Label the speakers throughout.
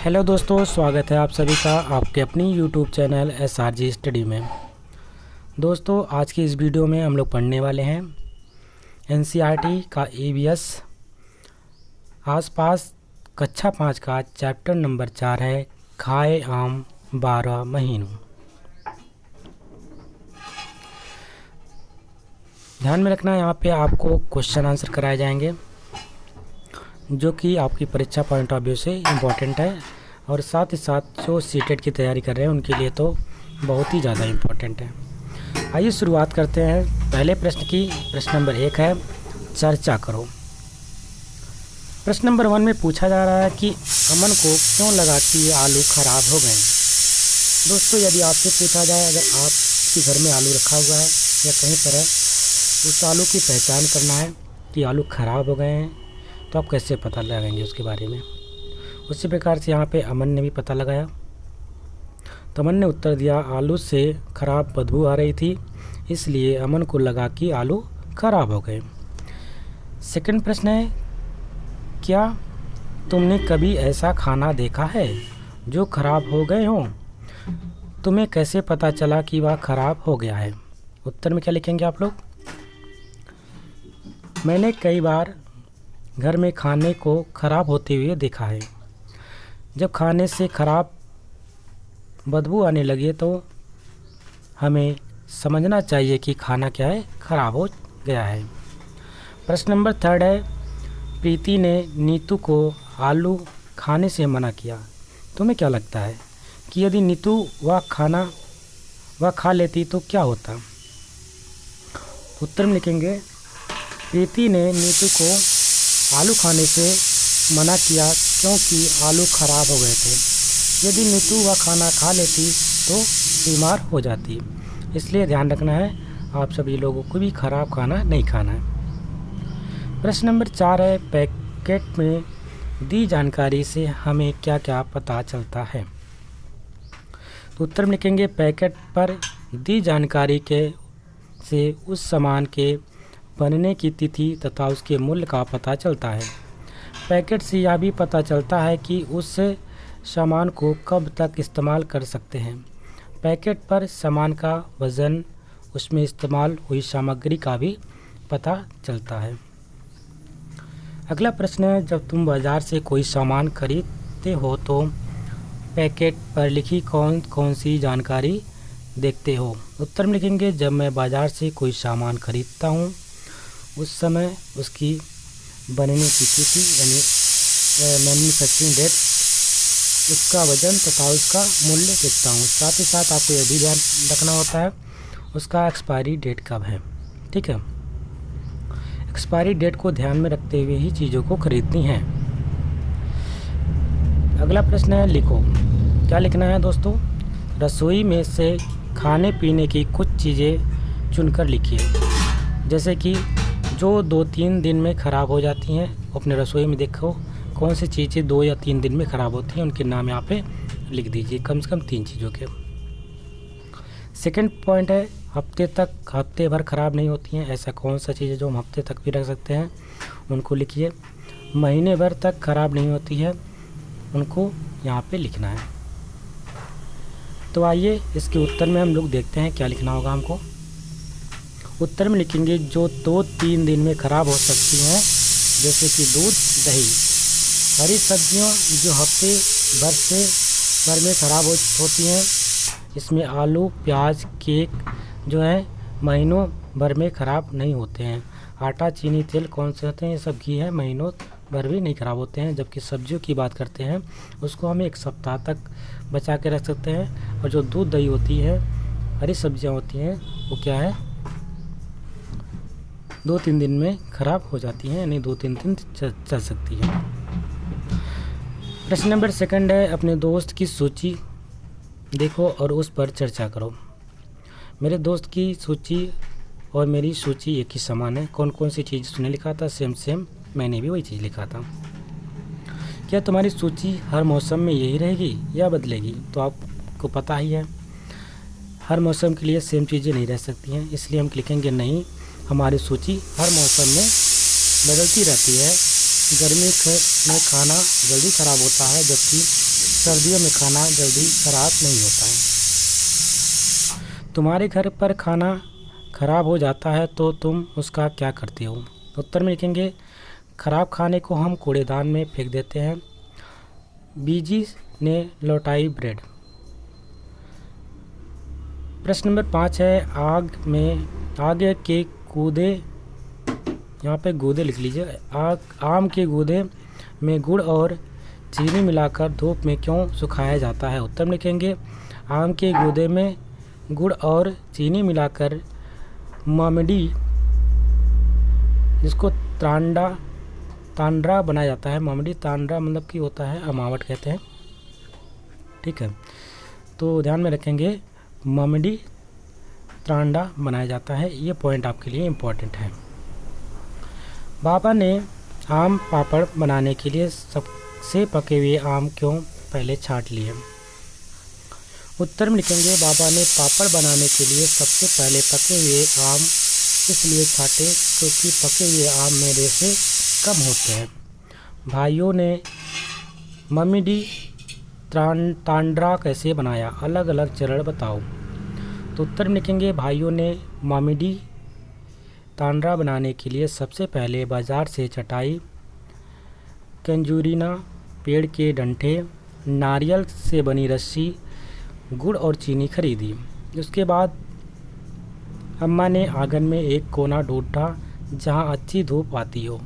Speaker 1: Hello दोस्तों, स्वागत है आप सभी का आपके अपनी यूट्यूब चैनल SRG स्टडी में। दोस्तों, आज की इस वीडियो में हम लोग पढ़ने वाले हैं NCERT का EVS आसपास कक्षा 5 का चैप्टर नंबर 4 है खाए आम 12 महीनों। ध्यान में रखना, यहाँ पे आपको क्वेश्चन आंसर कराए जाएंगे जो कि आपकी परीक्षा पॉइंट ऑफ व्यू से इम्पोर्टेंट है और साथ ही साथ जो सीटेट की तैयारी कर रहे हैं उनके लिए तो बहुत ही ज़्यादा इम्पोर्टेंट है। आइए शुरुआत करते हैं पहले प्रश्न की। प्रश्न नंबर 1 है चर्चा करो। प्रश्न नंबर 1 में पूछा जा रहा है कि अमन को क्यों लगा कि ये आलू ख़राब हो गए। दोस्तों, यदि आपसे पूछा जाए अगर आपके घर में आलू रखा हुआ है या कहीं पर है, उस आलू की पहचान करना है कि आलू ख़राब हो गए हैं, तो आप कैसे पता लगाएंगे उसके बारे में। उसी प्रकार से यहाँ पे अमन ने भी पता लगाया। तो अमन ने उत्तर दिया आलू से ख़राब बदबू आ रही थी, इसलिए अमन को लगा कि आलू ख़राब हो गए। सेकंड प्रश्न है क्या तुमने कभी ऐसा खाना देखा है जो ख़राब हो गए हों? तुम्हें कैसे पता चला कि वह ख़राब हो गया है? उत्तर में क्या लिखेंगे आप लोग? मैंने कई बार घर में खाने को ख़राब होते हुए देखा है। जब खाने से ख़राब बदबू आने लगे तो हमें समझना चाहिए कि खाना क्या है, ख़राब हो गया है। प्रश्न नंबर 3 है प्रीति ने नीतू को आलू खाने से मना किया। तुम्हें क्या लगता है कि यदि नीतू वह खा लेती तो क्या होता? उत्तर में लिखेंगे प्रीति ने नीतू को आलू खाने से मना किया क्योंकि आलू ख़राब हो गए थे। यदि नीतू वह खाना खा लेती तो बीमार हो जाती। इसलिए ध्यान रखना है आप सभी लोगों को भी ख़राब खाना नहीं खाना है। प्रश्न नंबर 4 है पैकेट में दी जानकारी से हमें क्या क्या पता चलता है? तो उत्तर में लिखेंगे पैकेट पर दी जानकारी से उस सामान के बनने की तिथि तथा उसके मूल्य का पता चलता है। पैकेट से यह भी पता चलता है कि उस सामान को कब तक इस्तेमाल कर सकते हैं। पैकेट पर सामान का वज़न, उसमें इस्तेमाल हुई सामग्री का भी पता चलता है। अगला प्रश्न है जब तुम बाज़ार से कोई सामान खरीदते हो तो पैकेट पर लिखी कौन कौन सी जानकारी देखते हो? उत्तर में लिखेंगे जब मैं बाज़ार से कोई सामान खरीदता हूँ उस समय उसकी बनने की तिथि यानी मैन्युफैक्चरिंग डेट, उसका वज़न तथा उसका मूल्य देखता हूँ। साथ ही साथ आपको यह भी ध्यान रखना होता है उसका एक्सपायरी डेट कब है। ठीक है, एक्सपायरी डेट को ध्यान में रखते हुए ही चीज़ों को खरीदनी है। अगला प्रश्न है लिखो। क्या लिखना है दोस्तों? रसोई में से खाने पीने की कुछ चीज़ें चुनकर लिखिए, जैसे कि जो 2-3 दिन में ख़राब हो जाती हैं। अपने रसोई में देखो कौन सी चीज़ें 2 या 3 दिन में ख़राब होती हैं, उनके नाम यहाँ पे लिख दीजिए, कम से कम 3 चीज़ों के। सेकंड पॉइंट है हफ्ते भर ख़राब नहीं होती हैं। ऐसा कौन सा चीज़ है जो हम हफ्ते तक भी रख सकते हैं, उनको लिखिए। महीने भर तक ख़राब नहीं होती है, उनको यहाँ पे लिखना है। तो आइए इसके उत्तर में हम लोग देखते हैं क्या लिखना होगा हमको। उत्तर में लिखेंगे जो 2-3 दिन में ख़राब हो सकती हैं, जैसे कि दूध, दही। हरी सब्जियों जो हफ्ते भर में ख़राब होती हैं, इसमें आलू, प्याज, केक जो है महीनों भर में ख़राब नहीं होते हैं। आटा, चीनी, तेल कौन से होते हैं? ये सब घी है, महीनों भर भी नहीं ख़राब होते हैं। जबकि सब्जियों की बात करते हैं उसको हम 1 सप्ताह तक बचा के रख सकते हैं। और जो दूध, दही होती है, हरी सब्जियां होती हैं, वो क्या है 2-3 दिन में ख़राब हो जाती हैं, यानी 2-3 दिन चल सकती है। प्रश्न नंबर 2 है अपने दोस्त की सूची देखो और उस पर चर्चा करो। मेरे दोस्त की सूची और मेरी सूची एक ही समान है। कौन कौन सी चीज़ उसने लिखा था? सेम मैंने भी वही चीज़ लिखा था। क्या तुम्हारी सूची हर मौसम में यही रहेगी या बदलेगी? तो आपको पता ही है हर मौसम के लिए सेम चीज़ें नहीं रह सकती हैं, इसलिए हम लिखेंगे नहीं, हमारी सूची हर मौसम में बदलती रहती है। गर्मी में खाना जल्दी ख़राब होता है, जबकि सर्दियों में खाना जल्दी ख़राब नहीं होता है। तुम्हारे घर पर खाना ख़राब हो जाता है तो तुम उसका क्या करते हो? उत्तर में लिखेंगे ख़राब खाने को हम कूड़ेदान में फेंक देते हैं। बीजी ने लौटाई ब्रेड। प्रश्न नंबर 5 है आग के गूदे, यहाँ पे गूदे लिख लीजिए। आम के गूदे में गुड़ और चीनी मिलाकर धूप में क्यों सुखाया जाता है? उत्तर में लिखेंगे आम के गूदे में गुड़ और चीनी मिलाकर मामिडी, जिसको तांड्रा बनाया जाता है। मामिडी तांड्रा मतलब कि होता है अमावट कहते हैं, ठीक है। तो ध्यान में रखेंगे मामिडी तांडा बनाया जाता है। ये पॉइंट आपके लिए इम्पोर्टेंट है। बाबा ने आम पापड़ बनाने के लिए सबसे पके हुए आम क्यों पहले छांट लिए? उत्तर में लिखेंगे बाबा ने पापड़ बनाने के लिए सबसे पहले पके हुए आम इसलिए छांटे क्योंकि पके हुए आम में रेशे कम होते हैं। भाइयों ने मामिडी तांड्रा कैसे बनाया? अलग अलग चरण बताओ। तो उत्तर में लिखेंगे भाइयों ने मामिडी तांड्रा बनाने के लिए सबसे पहले बाज़ार से चटाई, कंजूरिना, पेड़ के डंठे, नारियल से बनी रस्सी, गुड़ और चीनी खरीदी। उसके बाद अम्मा ने आंगन में एक कोना ढूंढा जहां अच्छी धूप आती हो।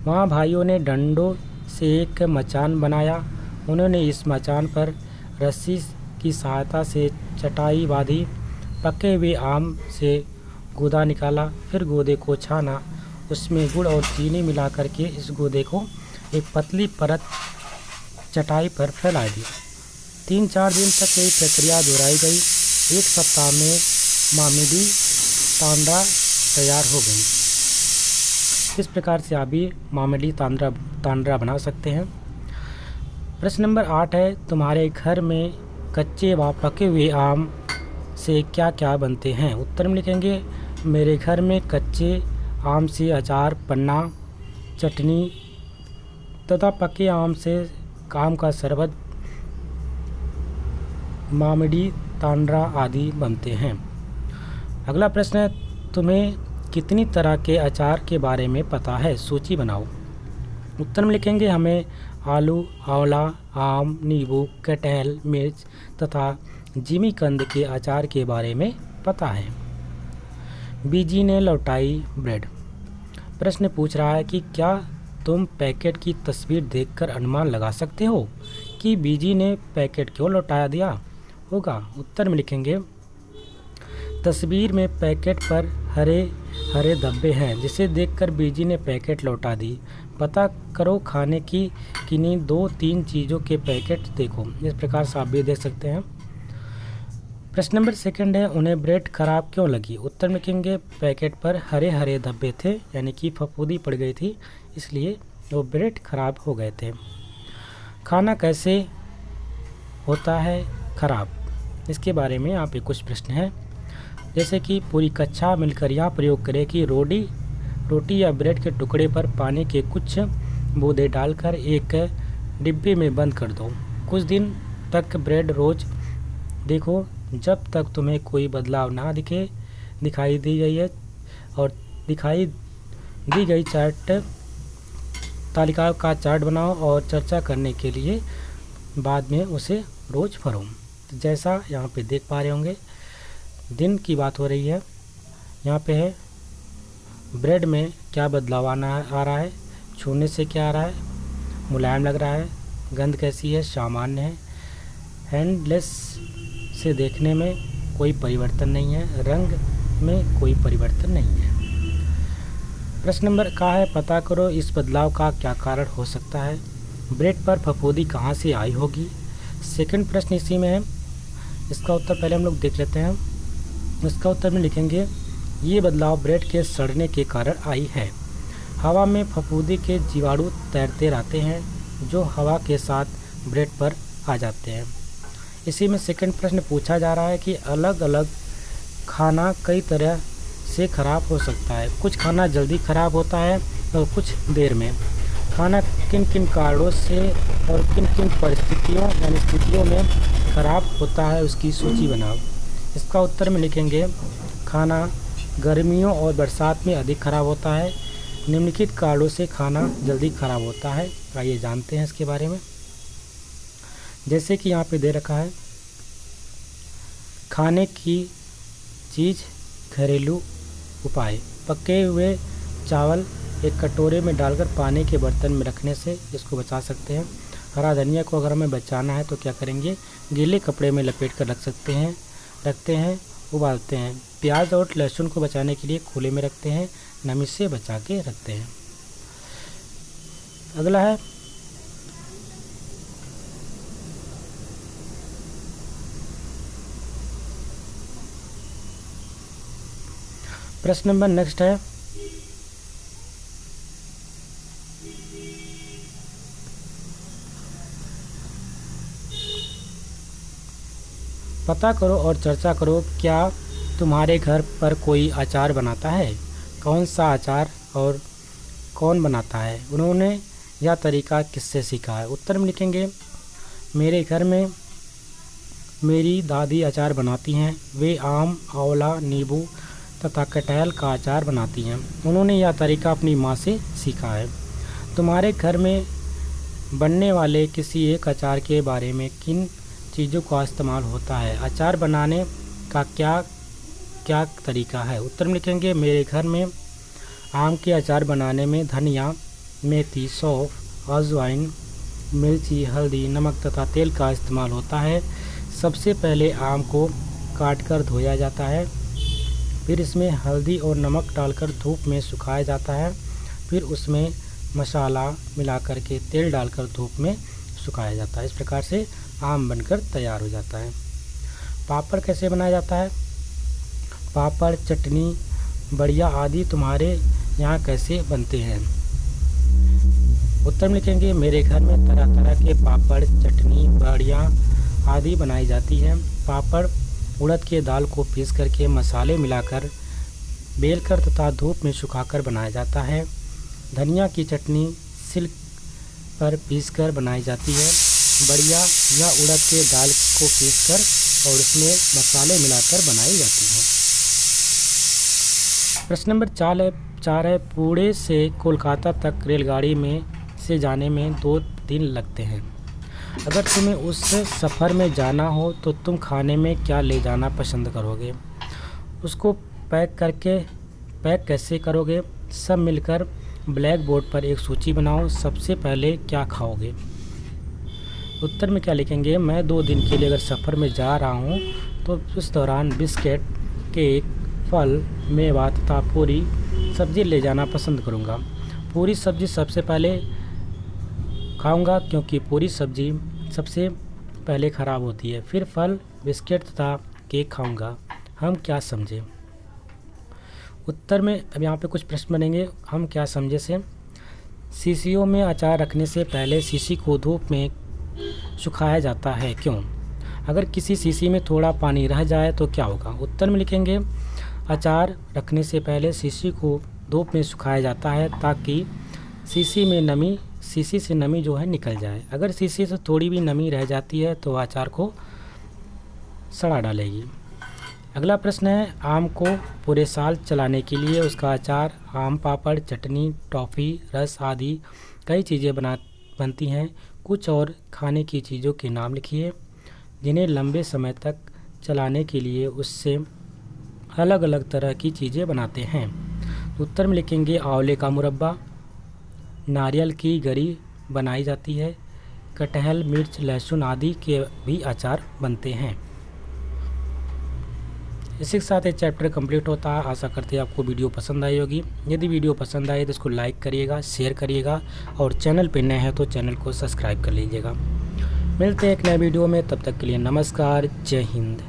Speaker 1: वहां भाइयों ने डंडों से एक मचान बनाया। उन्होंने इस मचान पर रस्सी की सहायता से चटाई बांधी, पके हुए आम से गूदा निकाला, फिर गूदे को छाना, उसमें गुड़ और चीनी मिला करके इस गूदे को एक पतली परत चटाई पर फैला दिया। 3-4 दिन तक यही प्रक्रिया दोहराई गई। एक सप्ताह में मामिडी तांड्रा तैयार हो गई। इस प्रकार से आप भी मामिडी तांड्रा बना सकते हैं। प्रश्न नंबर 8 है तुम्हारे घर में कच्चे व पके हुए आम से क्या क्या बनते हैं? उत्तर में लिखेंगे मेरे घर में कच्चे आम से अचार, पन्ना, चटनी तथा पके आम से आम का शरबत, मामिडी तांड्रा आदि बनते हैं। अगला प्रश्न है तुम्हें कितनी तरह के अचार के बारे में पता है? सूची बनाओ। उत्तर में लिखेंगे हमें आलू, आंवला, आम, नींबू, कटहल, मिर्च तथा जिमीकंद के अचार के बारे में पता है। बीजी ने लौटाई ब्रेड। प्रश्न पूछ रहा है कि क्या तुम पैकेट की तस्वीर देखकर अनुमान लगा सकते हो कि बीजी ने पैकेट क्यों लौटा दिया होगा? उत्तर में लिखेंगे तस्वीर में पैकेट पर हरे हरे धब्बे हैं जिसे देखकर बीजी ने पैकेट लौटा दी। पता करो खाने की किन्हीं 2-3 चीज़ों के पैकेट देखो। इस प्रकार से आप भी देख सकते हैं। प्रश्न नंबर 2 है उन्हें ब्रेड खराब क्यों लगी? उत्तर में लिखेंगे पैकेट पर हरे हरे धब्बे थे, यानी कि फफूंदी पड़ गई थी, इसलिए वो ब्रेड खराब हो गए थे। खाना कैसे होता है खराब? इसके बारे में यहाँ पे कुछ प्रश्न हैं, जैसे कि पूरी कक्षा मिलकर यह प्रयोग करें कि रोटी या ब्रेड के टुकड़े पर पानी के कुछ बूंदें डालकर एक डिब्बे में बंद कर दो। कुछ दिन तक ब्रेड रोज देखो जब तक तुम्हें कोई बदलाव ना दिखाई दी गई है, और दिखाई दी गई चार्ट तालिका का चार्ट बनाओ और चर्चा करने के लिए बाद में उसे रोज़ पढ़ो। तो जैसा यहाँ पे देख पा रहे होंगे दिन की बात हो रही है। यहाँ पे है ब्रेड में क्या बदलाव आ रहा है, छूने से क्या आ रहा है, मुलायम लग रहा है, गंध कैसी है, सामान्य है, हैंडलेस से देखने में कोई परिवर्तन नहीं है, रंग में कोई परिवर्तन नहीं है। प्रश्न नंबर का है पता करो इस बदलाव का क्या कारण हो सकता है। ब्रेड पर फफूंदी कहाँ से आई होगी? सेकंड प्रश्न इसी में है, इसका उत्तर पहले हम लोग देख लेते हैं। इसका उत्तर में लिखेंगे ये बदलाव ब्रेड के सड़ने के कारण आई है। हवा में फफूंदी के जीवाणु तैरते रहते हैं जो हवा के साथ ब्रेड पर आ जाते हैं। इसी में सेकंड प्रश्न पूछा जा रहा है कि अलग अलग खाना कई तरह से ख़राब हो सकता है। कुछ खाना जल्दी ख़राब होता है और कुछ देर में। खाना किन किन कारणों से और किन किन परिस्थितियों यानी स्थितियों में खराब होता है उसकी सूची बनाओ। इसका उत्तर में लिखेंगे खाना गर्मियों और बरसात में अधिक खराब होता है। निम्नलिखित कारणों से खाना जल्दी खराब होता है। आइए जानते हैं इसके बारे में। जैसे कि यहाँ पे दे रखा है, खाने की चीज़ घरेलू उपाय। पके हुए चावल एक कटोरे में डालकर पानी के बर्तन में रखने से इसको बचा सकते हैं। हरा धनिया को अगर हमें बचाना है तो क्या करेंगे, गीले कपड़े में लपेट कर रखते हैं, उबालते हैं। प्याज और लहसुन को बचाने के लिए खुले में रखते हैं, नमी से बचा के रखते हैं। अगला है प्रश्न नंबर नेक्स्ट है, पता करो और चर्चा करो, क्या तुम्हारे घर पर कोई अचार बनाता है? कौन सा अचार और कौन बनाता है? उन्होंने यह तरीका किससे सीखा है? उत्तर में लिखेंगे मेरे घर में मेरी दादी अचार बनाती हैं। वे आम, आंवला, नींबू तथा कटहल का अचार बनाती हैं। उन्होंने यह तरीका अपनी माँ से सीखा है। तुम्हारे घर में बनने वाले किसी एक अचार के बारे में किन चीज़ों का इस्तेमाल होता है? अचार बनाने का क्या तरीका है? उत्तर में लिखेंगे मेरे घर में आम के अचार बनाने में धनिया, मेथी, सौंफ, अजवाइन, मिर्ची, हल्दी, नमक तथा तेल का इस्तेमाल होता है। सबसे पहले आम को काटकर धोया जाता है, फिर इसमें हल्दी और नमक डालकर धूप में सुखाया जाता है, फिर उसमें मसाला मिलाकर के तेल डालकर धूप में सुखाया जाता है। इस प्रकार से आम बनकर तैयार हो जाता है। पापड़ कैसे बनाया जाता है? पापड़, चटनी, बड़िया आदि तुम्हारे यहाँ कैसे बनते हैं? उत्तर में लिखेंगे मेरे घर में तरह तरह के पापड़, चटनी, बड़िया आदि बनाई जाती है। पापड़ उड़द के दाल को पीस करके मसाले मिलाकर बेलकर तथा धूप में सुखाकर बनाया जाता है। धनिया की चटनी सिल पर पीसकर बनाई जाती है। बढ़िया या उड़द के दाल को पीसकर और उसमें मसाले मिलाकर बनाई जाती है। प्रश्न नंबर 4 है पुणे से कोलकाता तक रेलगाड़ी में से जाने में 2 दिन लगते हैं। अगर तुम्हें उस सफ़र में जाना हो तो तुम खाने में क्या ले जाना पसंद करोगे? उसको पैक कैसे करोगे? सब मिलकर ब्लैक बोर्ड पर एक सूची बनाओ। सबसे पहले क्या खाओगे? उत्तर में क्या लिखेंगे, मैं 2 दिन के लिए अगर सफ़र में जा रहा हूँ तो उस दौरान बिस्किट, केक, फल, मेवा तथा पूरी सब्ज़ी ले जाना पसंद करूँगा। पूरी सब्ज़ी सबसे पहले खाऊंगा क्योंकि पूरी सब्ज़ी सबसे पहले ख़राब होती है। फिर फल, बिस्किट तथा केक खाऊंगा। हम क्या समझे? उत्तर में अब यहाँ पे कुछ प्रश्न बनेंगे। हम क्या समझे से, शीशियों में अचार रखने से पहले शीशी को धूप में सुखाया जाता है, क्यों? अगर किसी शीशी में थोड़ा पानी रह जाए तो क्या होगा? उत्तर में लिखेंगे अचार रखने से पहले शीशी को धूप में सुखाया जाता है ताकि शीशी से नमी जो है निकल जाए। अगर शीशी से थोड़ी भी नमी रह जाती है तो अचार को सड़ा डालेगी। अगला प्रश्न है, आम को पूरे साल चलाने के लिए उसका अचार, आम पापड़, चटनी, टॉफ़ी, रस आदि कई चीज़ें बनती हैं। कुछ और खाने की चीज़ों के नाम लिखिए जिन्हें लंबे समय तक चलाने के लिए उससे अलग अलग तरह की चीज़ें बनाते हैं। उत्तर में लिखेंगे आंवले का मुरब्बा, नारियल की गरी बनाई जाती है, कटहल, मिर्च, लहसुन आदि के भी अचार बनते हैं। इसी के साथ ये चैप्टर कंप्लीट होता है। आशा करते हैं आपको वीडियो पसंद आई होगी। यदि वीडियो पसंद आए तो इसको लाइक करिएगा, शेयर करिएगा और चैनल पर नए हैं तो चैनल को सब्सक्राइब कर लीजिएगा। मिलते हैं एक नए वीडियो में, तब तक के लिए नमस्कार, जय हिंद।